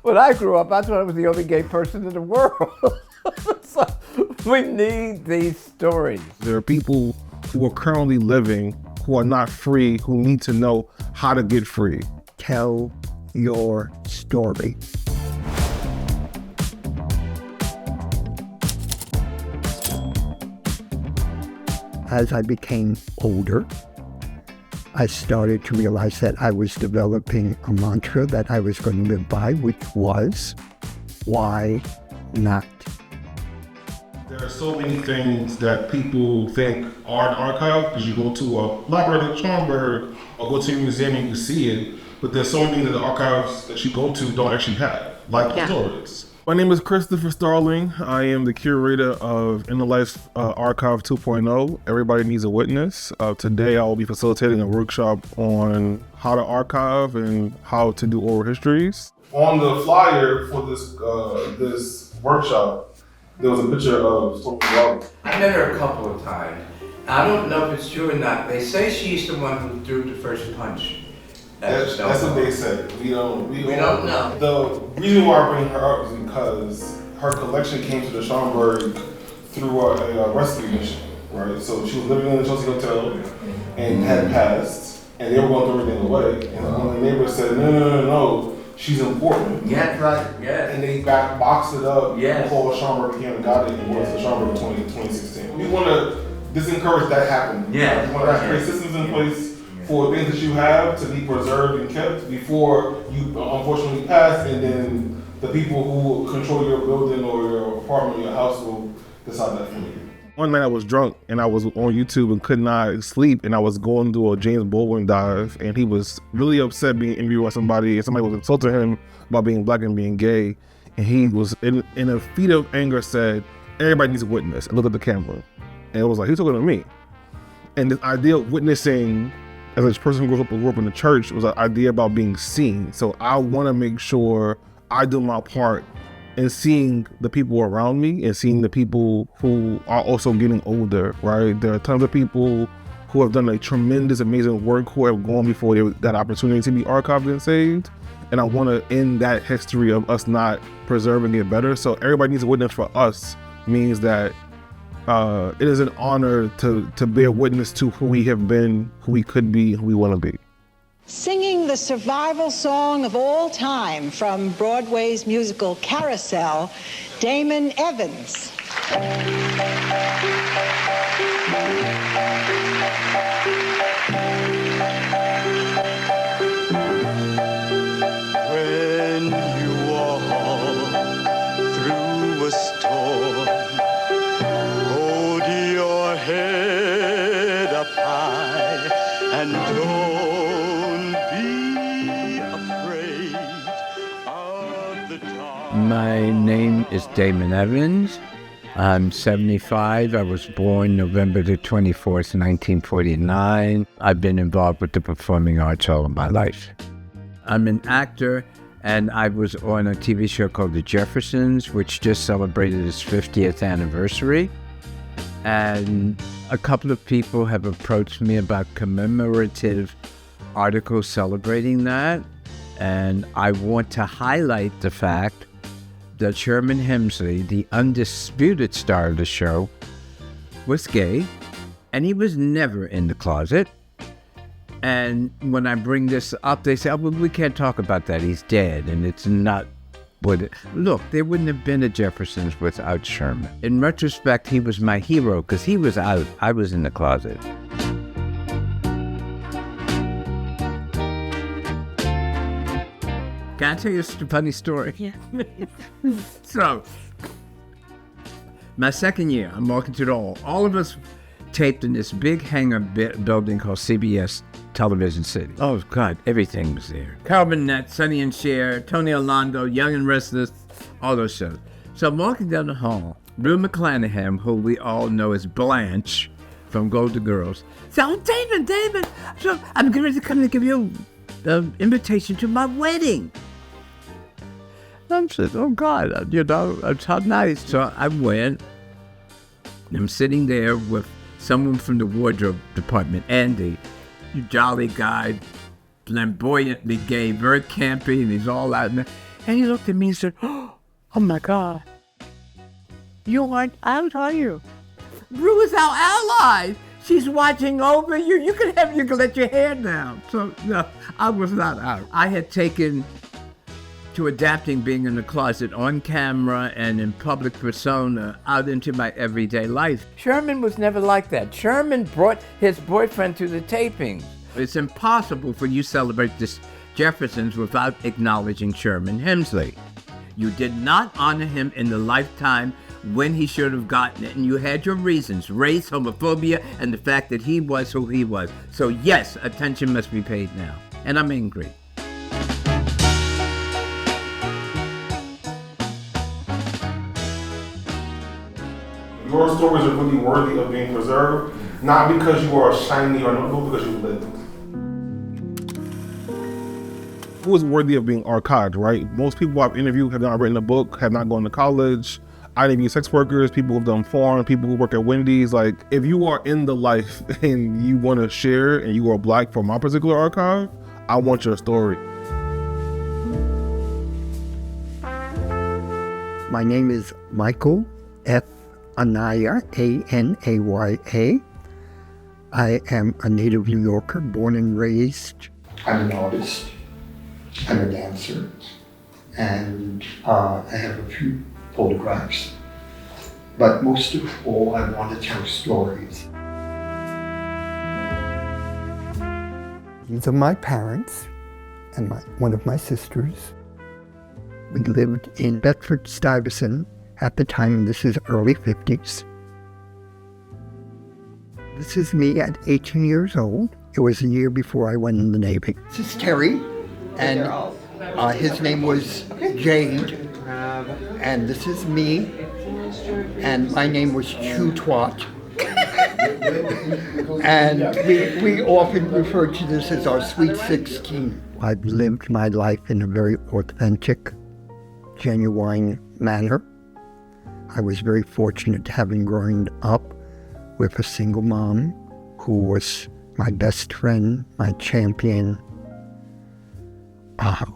when I grew up, I thought I was the only gay person in the world. So we need these stories. There are people who are currently living who are not free, who need to know how to get free. Tell your story. As I became older, I started to realize that I was developing a mantra that I was going to live by, which was, why not? There are so many things that people think are an archive because you go to a library in Schomburg or go to a museum and you see it, but there's so many things that the archives that you go to don't actually have, like histories. My name is Christopher Stahling. I am the curator of In the Life Archive 2.0, Everybody Needs a Witness. Today I will be facilitating a workshop on how to archive and how to do oral histories. On the flyer for this workshop, there was a picture of Alvarado. I met her a couple of times. I don't know if it's true or not. They say she's the one who threw the first punch. That's what they said. We don't know. The reason why I bring her up is because her collection came to the Schomburg through a rescue mission, right? So she was living in the Chelsea Hotel and had passed, and they were going to throw everything away. And one of the neighbors said, no, she's important. Yeah, right, yeah. And they boxed it up, yes. Called Schomburg came and got it, and was the Schomburg 2016. We want to disencourage that happening. Yeah. We want to create systems in place for things that you have to be preserved and kept before you unfortunately pass, and then the people who control your building or your apartment or your house will decide that for you. One night I was drunk and I was on YouTube and could not sleep, and I was going to a James Baldwin dive, and he was really upset being interviewed by somebody, and somebody was insulting him about being black and being gay, and he was in a fit of anger said, "Everybody needs a witness," and looked at the camera, and it was like, he's talking to me. And this idea of witnessing as a person who grew up in the church was an idea about being seen. So I want to make sure I do my part in seeing the people around me and seeing the people who are also getting older, right? There are tons of people who have done a tremendous, amazing work who have gone before they got opportunity to be archived and saved. And I want to end that history of us not preserving it better. So everybody needs a witness for us means that it is an honor to bear witness to who we have been, who we could be, who we want to be. Singing the survival song of all time from Broadway's musical Carousel, Damon Evans. When you walk through a storm, hold your head up high and don't be afraid of the dark. My name is Damon Evans. I'm 75. I was born November the 24th, 1949. I've been involved with the performing arts all of my life. I'm an actor, and I was on a TV show called The Jeffersons, which just celebrated its 50th anniversary. And a couple of people have approached me about commemorative articles celebrating that. And I want to highlight the fact that Sherman Hemsley, the undisputed star of the show, was gay, and he was never in the closet. And when I bring this up, they say, "Oh, well, we can't talk about that. He's dead, and it's not what it..." Look, there wouldn't have been a Jeffersons without Sherman. In retrospect, he was my hero because he was out. I was in the closet. Can I tell you a funny story? Yeah. So, my second year, I'm walking through the hall. All of us taped in this big hangar building called CBS Television City. Oh, God, everything was there. Carol Burnett, Sonny and Cher, Tony Orlando, Young and Restless, all those shows. So I'm walking down the hall. Rue McClanahan, who we all know as Blanche from Golden Girls, said, "Oh, David, so I'm getting ready to come to give you an invitation to my wedding." I said, "Oh, God, it's how nice." So I went. I'm sitting there with someone from the wardrobe department, Andy, jolly guy, flamboyantly gay, very campy, and he's all out in there. And he looked at me and said, oh my God, you aren't out, are you? Rue is our ally. She's watching over you. You can let your hair down. So no, I was not out. I had taken to adapting being in the closet on camera and in public persona out into my everyday life. Sherman was never like that. Sherman brought his boyfriend to the tapings. It's impossible for you to celebrate this Jeffersons without acknowledging Sherman Hemsley. You did not honor him in the lifetime when he should have gotten it, and you had your reasons, race, homophobia, and the fact that he was who he was. So yes, attention must be paid now, and I'm angry. Your stories are really worthy of being preserved, not because you are shiny or notable, because you lived. Who is worthy of being archived, right? Most people I've interviewed have not written a book, have not gone to college. I interview sex workers, people who've done porn, people who work at Wendy's. Like, if you are in the life and you want to share and you are Black for my particular archive, I want your story. My name is Michael F. Anaya, A-N-A-Y-A. I am a native New Yorker, born and raised. I'm an artist. I'm a dancer. And I have a few photographs. But most of all, I want to tell stories. These are my parents and one of my sisters. We lived in Bedford-Stuyvesant at the time. This is early 50s. This is me at 18 years old. It was a year before I went in the Navy. This is Terry, and his name was Jade. And this is me, and my name was Chew Twat. And we often refer to this as our Sweet 16. I've lived my life in a very authentic, genuine manner. I was very fortunate having grown up with a single mom who was my best friend, my champion,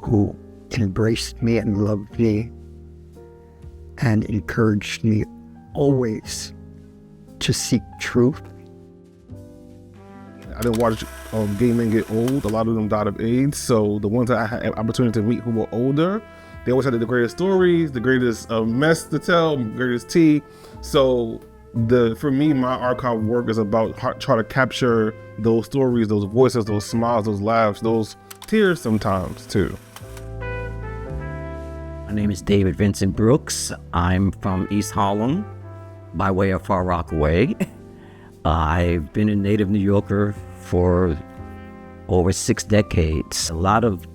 who embraced me and loved me and encouraged me always to seek truth. I didn't watch gay men get old. A lot of them died of AIDS. So the ones that I had an opportunity to meet who were older, they always had the greatest stories, the greatest mess to tell, greatest tea. So for me, my archive work is about trying to capture those stories, those voices, those smiles, those laughs, those tears sometimes too. My name is David Vincent Brooks. I'm from East Harlem, by way of Far Rockaway. I've been a native New Yorker for over 6 decades. A lot of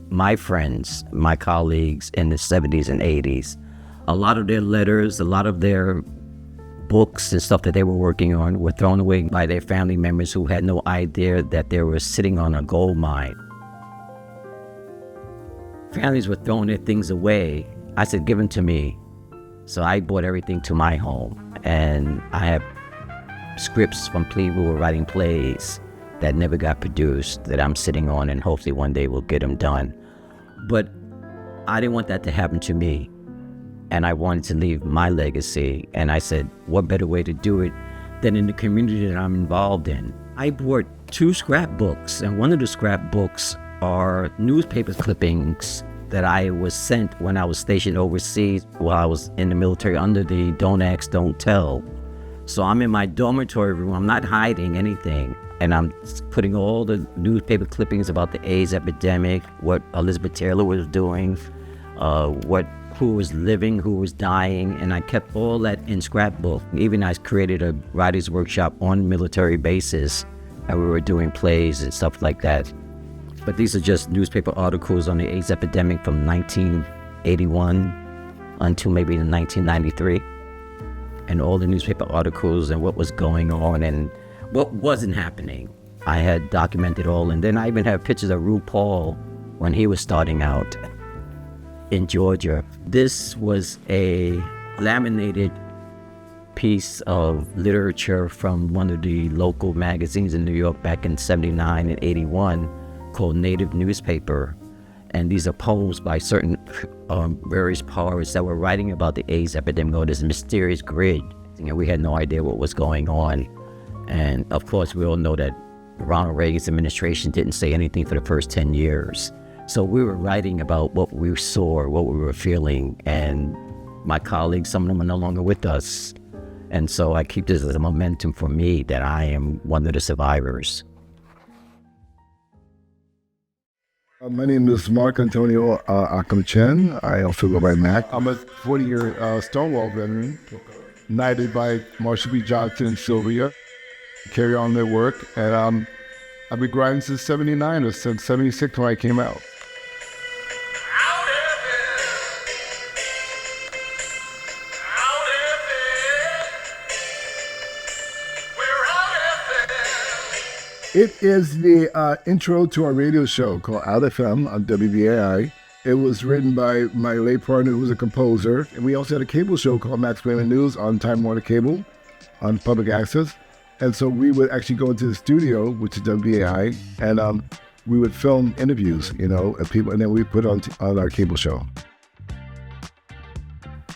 my friends, my colleagues in the 70s and 80s, a lot of their letters, a lot of their books and stuff that they were working on were thrown away by their family members who had no idea that they were sitting on a gold mine. Families were throwing their things away. I said, give them to me. So I brought everything to my home, and I have scripts from people who were writing plays that never got produced that I'm sitting on, and hopefully one day we'll get them done. But I didn't want that to happen to me, and I wanted to leave my legacy. And I said, what better way to do it than in the community that I'm involved in? I brought 2 scrapbooks, and one of the scrapbooks are newspaper clippings that I was sent when I was stationed overseas while I was in the military under the Don't Ask, Don't Tell. So I'm in my dormitory room, I'm not hiding anything, and I'm putting all the newspaper clippings about the AIDS epidemic, what Elizabeth Taylor was doing, who was living, who was dying, and I kept all that in scrapbook. Even I created a writer's workshop on military bases, and we were doing plays and stuff like that. But these are just newspaper articles on the AIDS epidemic from 1981 until maybe 1993. And all the newspaper articles and what was going on and what wasn't happening. I had documented all, and then I even have pictures of RuPaul when he was starting out in Georgia. This was a laminated piece of literature from one of the local magazines in New York back in 79 and 81 called Native Newspaper. And these are poems by certain various poets that were writing about the AIDS epidemic or this mysterious grid. And we had no idea what was going on. And of course, we all know that Ronald Reagan's administration didn't say anything for the first 10 years. So we were writing about what we saw, what we were feeling. And my colleagues, some of them are no longer with us. And so I keep this as a momentum for me that I am one of the survivors. My name is Mark Antonio Akam Chen. I also go by Mac. I'm a 40-year Stonewall veteran, knighted by Marshall B. Johnson and Sylvia. Carry on their work, and I've been grinding since '79 or since '76 when I came out. It is the intro to our radio show called Out FM on WBAI. It was written by my late partner, who was a composer. And we also had a cable show called Max Wayman News on Time Warner Cable on public access. And so we would actually go into the studio, which is WBAI, and we would film interviews, of people, and then we put on our cable show.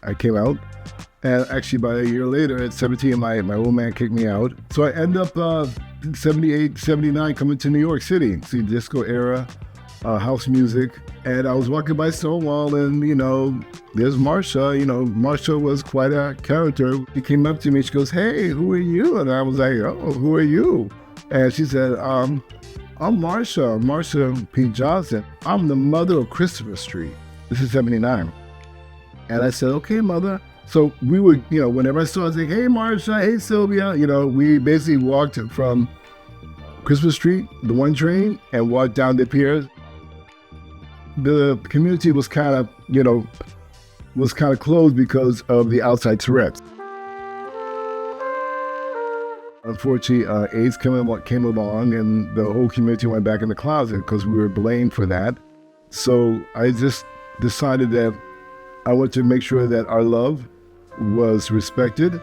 I came out, and actually about a year later, at 17, my old man kicked me out. So I end up 78, 79, coming to New York City, see disco era, house music. And I was walking by Stonewall and, there's Marsha. Marsha was quite a character. She came up to me, she goes, "Hey, who are you?" And I was like, "Oh, who are you?" And she said, I'm Marsha P. Johnson. I'm the mother of Christopher Street. This is 79. And I said, "Okay, mother." So we would, whenever I saw her, I was like, "Hey, Marsha, hey, Sylvia." We basically walked from Christopher Street, the one train, and walked down the piers. The community was kind of closed because of the outside threats. Unfortunately, AIDS came along, and the whole community went back in the closet because we were blamed for that. So I just decided that I wanted to make sure that our love was respected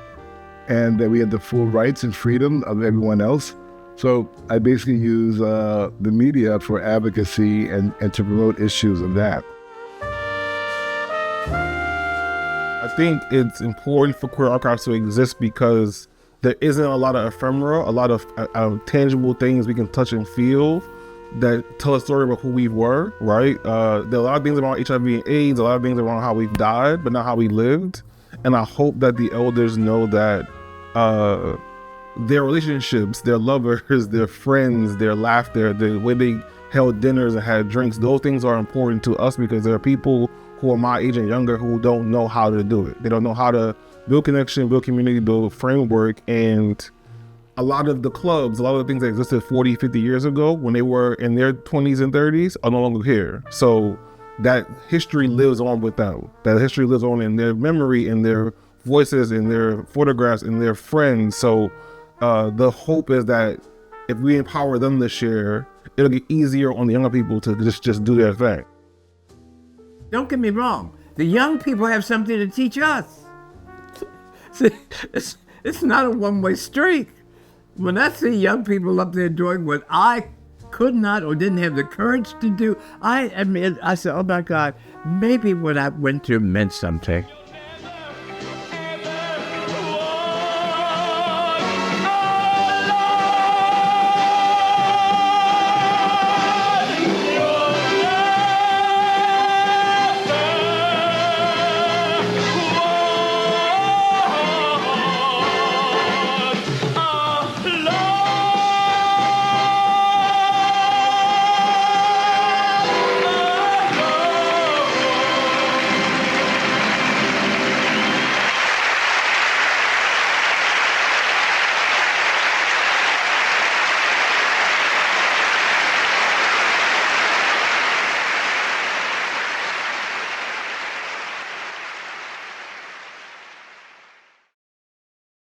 and that we had the full rights and freedom of everyone else. So I basically use the media for advocacy and to promote issues of that. I think it's important for queer archives to exist because there isn't a lot of ephemera, a lot of tangible things we can touch and feel that tell a story about who we were, right? There are a lot of things around HIV and AIDS, a lot of things around how we've died, but not how we lived. And I hope that the elders know that their relationships, their lovers, their friends, their laughter, the way they held dinners and had drinks, those things are important to us because there are people who are my age and younger who don't know how to do it. They don't know how to build connection, build community, build framework. And a lot of the clubs, a lot of the things that existed 40, 50 years ago when they were in their 20s and 30s are no longer here. So that history lives on with them. That history lives on in their memory, in their voices, in their photographs, in their friends. So the hope is that if we empower them to share, it'll get easier on the younger people to just do their thing. Don't get me wrong. The young people have something to teach us. See, it's not a one-way street. When I see young people up there doing what I could not or didn't have the courage to do, I admit, I said, oh my God, maybe what I went through meant something.